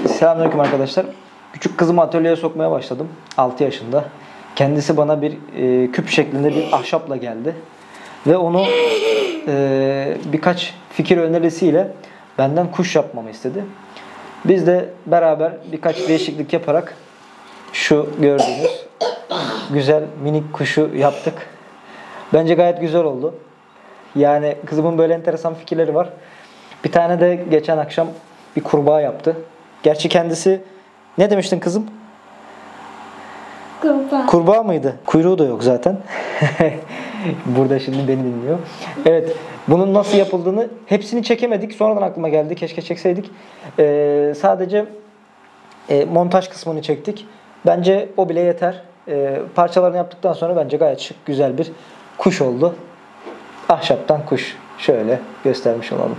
Selamünaleyküm arkadaşlar. Küçük kızımı atölyeye sokmaya başladım. 6 yaşında. Kendisi bana bir küp şeklinde bir ahşapla geldi. Ve onu birkaç fikir önerisiyle benden kuş yapmamı istedi. Biz de beraber birkaç değişiklik yaparak şu gördüğünüz güzel minik kuşu yaptık. Bence gayet güzel oldu. Yani kızımın böyle enteresan fikirleri var. Bir tane de geçen akşam bir kurbağa yaptı. Gerçi kendisi ne demiştin kızım? Kurbağa. Kurbağa mıydı? Kuyruğu da yok zaten. Burada şimdi beni dinliyor. Evet. Bunun nasıl yapıldığını hepsini çekemedik. Sonradan aklıma geldi. Keşke çekseydik. Sadece montaj kısmını çektik. Bence o bile yeter. Parçalarını yaptıktan sonra bence gayet şık, güzel bir kuş oldu. Ahşaptan kuş. Şöyle göstermiş olalım.